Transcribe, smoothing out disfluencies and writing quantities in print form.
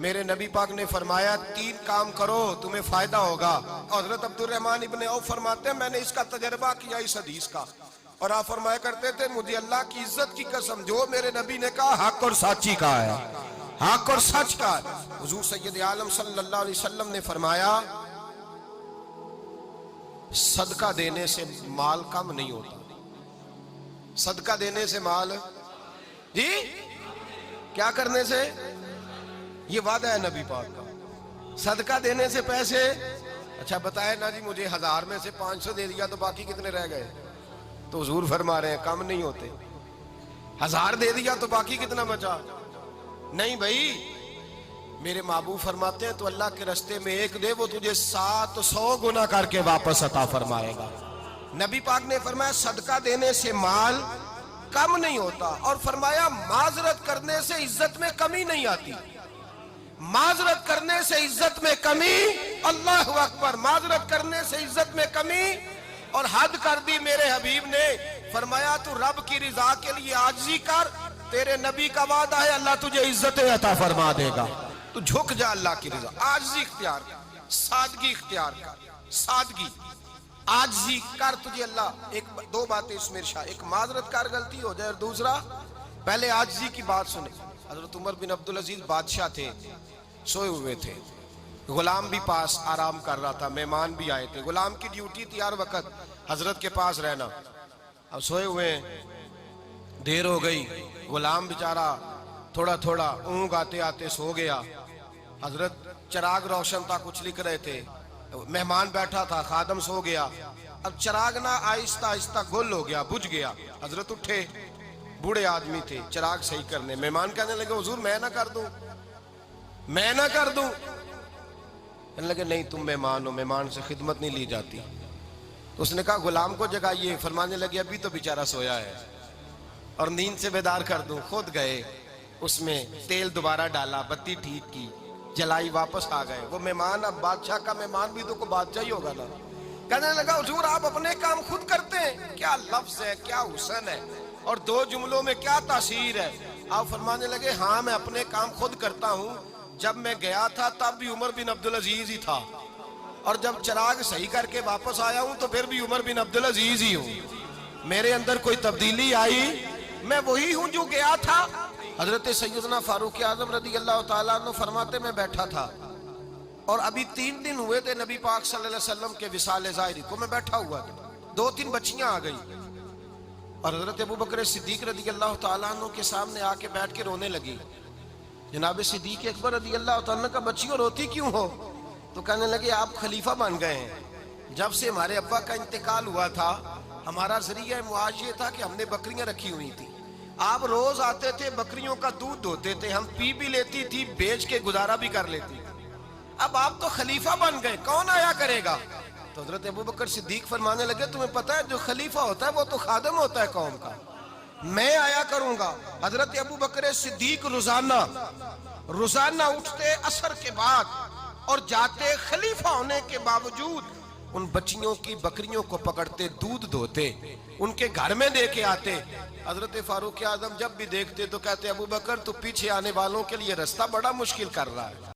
میرے نبی پاک نے فرمایا 3 کام کرو تمہیں فائدہ ہوگا۔ حضرت عبدالرحمن ابن عوف فرماتے ہیں میں نے اس کا تجربہ کیا اس حدیث کا، اور آپ فرمایا کرتے تھے مجھے اللہ کی عزت کی قسم جو میرے نبی نے کہا حق اور سچی کا ہے، حق اور سچ کا ہے۔ حضور سید عالم صلی اللہ علیہ وسلم نے فرمایا صدقہ دینے سے مال کم نہیں ہوتا، صدقہ دینے سے مال جی کیا کرنے سے، یہ وعدہ ہے نبی پاک کا، صدقہ دینے سے پیسے، اچھا بتائے نا جی مجھے 1000 میں سے 500 دے دیا تو باقی کتنے رہ گئے؟ تو حضور فرما رہے ہیں کم نہیں ہوتے، 1000 دے دیا تو باقی کتنا بچا؟ نہیں بھائی، میرے محبوب فرماتے ہیں تو اللہ کے رستے میں ایک دے وہ تجھے 700 گنا کر کے واپس عطا فرمائے گا۔ نبی پاک نے فرمایا صدقہ دینے سے مال کم نہیں ہوتا، اور فرمایا معذرت کرنے سے عزت میں کمی نہیں آتی، معذرت کرنے سے عزت میں کمی، اللہ اکبر، معذرت کرنے سے عزت میں کمی، اور حد کر دی میرے حبیب نے، فرمایا تو رب کی رضا کے لیے عاجزی کر، تیرے نبی کا وعدہ ہے اللہ تجھے عزت عطا فرما دے گا، تو جھک جا اللہ کی رضا، عاجزی اختیار کر، سادگی اختیار کر، سادگی عاجزی کر، تجھے اللہ دو باتیں اس میں ارشاد، ایک معذرت کر غلطی ہو جائے، اور دوسرا پہلے عاجزی کی بات سنیں۔ حضرت عمر بن عبدالعزیز بادشاہ تھے، سوئے ہوئے تھے، غلام بھی پاس آرام کر رہا تھا، مہمان بھی آئے تھے، غلام کی ڈیوٹی تھی ہر وقت حضرت کے پاس رہنا، اب سوئے ہوئے دیر ہو گئی، غلام بیچارہ تھوڑا تھوڑا اونگ آتے آتے سو گیا، حضرت چراغ روشن تھا کچھ لکھ رہے تھے، مہمان بیٹھا تھا خادم سو گیا، اب چراغ نہ آہستہ آہستہ گل ہو گیا، بجھ گیا، حضرت اٹھے، بوڑھے آدمی تھے چراغ صحیح کرنے، مہمان کہنے لگے حضور میں نہ کر دوں، میں نہ کر دوں، کہنے لگے نہیں تم مہمان ہو، مہمان سے خدمت نہیں لی جاتی، تو اس نے کہا غلام کو جگائیے، فرمانے لگے ابھی تو بیچارہ سویا ہے اور نیند سے بیدار کر دوں، خود گئے اس میں تیل دوبارہ ڈالا، بتی ٹھیک کی، جلائی، واپس آ گئے، وہ مہمان اب بادشاہ کا مہمان بھی تو کوئی بادشاہ ہی ہوگا نا، کہنے لگا حضور آپ اپنے کام خود کرتے ہیں، کیا لفظ ہے، کیا حسن ہے، اور 2 جملوں میں کیا تاثیر ہے، آپ فرمانے لگے ہاں میں اپنے کام خود کرتا ہوں، جب میں گیا تھا تب بھی عمر بن عبدالعزیز ہی تھا، اور جب چراغ صحیح کر کے واپس آیا ہوں تو پھر بھی عمر بن عبدالعزیز ہی ہوں، میرے اندر کوئی تبدیلی آئی، میں وہی ہوں جو گیا تھا۔ حضرت سیدنا فاروق اعظم رضی اللہ تعالیٰ عنہ فرماتے میں بیٹھا تھا، اور ابھی 3 دن ہوئے تھے نبی پاک صلی اللہ علیہ وسلم کے وصال ظاہری کو، میں بیٹھا ہوا تھا، 2-3 بچیاں آ گئی، اور حضرت ابوبکر صدیق رضی اللہ تعالیٰ عنہ کے سامنے آ کے بیٹھ کے رونے لگی، جناب صدیق اکبر رضی اللہ تعالیٰ عنہ کا بچیوں روتی کیوں ہو؟ تو کہنے لگے آپ خلیفہ بن گئے ہیں، جب سے ہمارے ابا کا انتقال ہوا تھا ہمارا ذریعہ معاش یہ تھا کہ ہم نے بکریاں رکھی ہوئی تھی، آپ روز آتے تھے بکریوں کا دودھ دھوتے تھے، ہم پی بھی لیتی تھی بیچ کے گزارا بھی کر لیتی، اب آپ تو خلیفہ بن گئے کون آیا کرے گا؟ تو حضرت ابوبکر صدیق فرمانے لگے تمہیں پتہ ہے جو خلیفہ ہوتا ہے وہ تو خادم ہوتا ہے قوم کا، میں آیا کروں گا۔ حضرت ابوبکر صدیق روزانہ اٹھتے عصر کے بعد اور جاتے، خلیفہ ہونے کے باوجود ان بچیوں کی بکریوں کو پکڑتے، دودھ دھوتے، ان کے گھر میں دے کے آتے۔ حضرت فاروق اعظم جب بھی دیکھتے تو کہتے ابوبکر تو پیچھے آنے والوں کے لیے راستہ بڑا مشکل کر رہا ہے۔